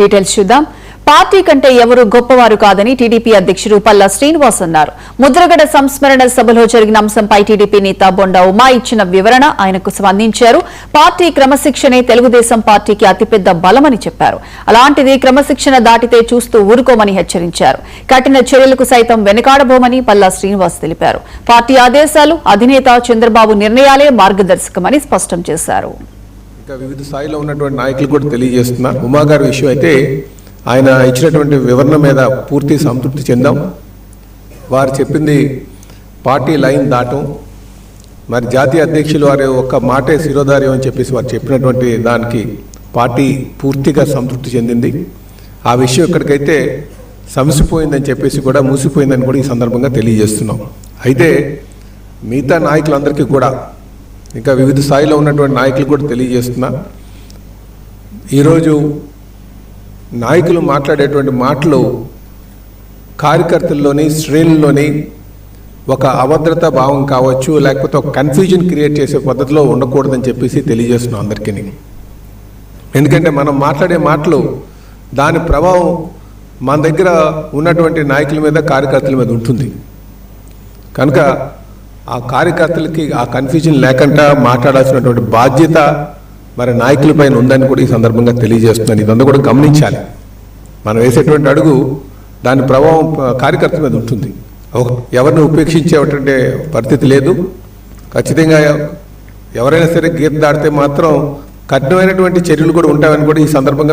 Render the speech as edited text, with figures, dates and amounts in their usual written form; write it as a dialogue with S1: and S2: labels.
S1: Details చూద్దాం. Party కంటే ఎవరు గొప్పవారు కాదని టీడీపీ అధ్యక్షుడు పల్లా శ్రీనివాస్ అన్నారు. ముద్రగడ సంస్మరణ సభలో జరిగిన అంశంపై టీడీపీ నేత బొండా ఉమా ఇచ్చిన వివరణ ఆయనకు స్పందించారు. పార్టీ క్రమశిక్షణే తెలుగుదేశం పార్టీకి అతిపెద్ద బలమని చెప్పారు. అలాంటిది క్రమశిక్షణ దాటితే చూస్తూ ఊరుకోమని హెచ్చరించారు. కఠిన చర్యలకు సైతం వెనకాడబోమని పల్లా శ్రీనివాస్ తెలిపారు. పార్టీ ఆదేశాలు, అధినేత చంద్రబాబు నిర్ణయాలే మార్గదర్శకమని స్పష్టం చేశారు.
S2: వివిధ స్థాయిలో ఉన్నటువంటి నాయకులు కూడా తెలియజేస్తున్నా. ఉమా గారి విషయం అయితే ఆయన ఇచ్చినటువంటి వివరణ మీద పూర్తి సంతృప్తి చెందాం. వారు చెప్పింది పార్టీ లైన్ దాటం, మరి జాతీయ అధ్యక్షులు వారి ఒక్క మాటే శిరోధార్యం అని చెప్పేసి వారు చెప్పినటువంటి దానికి పార్టీ పూర్తిగా సంతృప్తి చెందింది. ఆ విషయం ఇక్కడికైతే సమసిపోయిందని చెప్పేసి కూడా మూసిపోయిందని కూడా ఈ సందర్భంగా తెలియజేస్తున్నాం. అయితే మిగతా నాయకులందరికీ కూడా ఇంకా వివిధ స్థాయిలో ఉన్నటువంటి నాయకులు కూడా తెలియజేస్తున్నా, ఈరోజు నాయకులు మాట్లాడేటువంటి మాటలు కార్యకర్తల్లోని శ్రేణుల్లోని ఒక అభద్రతా భావం కావచ్చు, లేకపోతే ఒక కన్ఫ్యూజన్ క్రియేట్ చేసే పద్ధతిలో ఉండకూడదని చెప్పేసి తెలియజేస్తున్నాం అందరికీ. ఎందుకంటే మనం మాట్లాడే మాటలు దాని ప్రభావం మన దగ్గర ఉన్నటువంటి నాయకుల మీద, కార్యకర్తల మీద ఉంటుంది. కనుక ఆ కార్యకర్తలకి ఆ కన్ఫ్యూజన్ లేకుండా మాట్లాడాల్సినటువంటి బాధ్యత మరి నాయకులపైన ఉందని కూడా ఈ సందర్భంగా తెలియజేస్తున్నాను. ఇదంతా కూడా గమనించాలి. మనం వేసేటువంటి అడుగు దాని ప్రభావం కార్యకర్తల మీద ఉంటుంది. ఎవరిని ఉపేక్షించేటువంటి పరిస్థితి లేదు. ఖచ్చితంగా ఎవరైనా సరే గీత దాటితే మాత్రం కఠినమైనటువంటి చర్యలు కూడా ఉంటాయని కూడా ఈ సందర్భంగా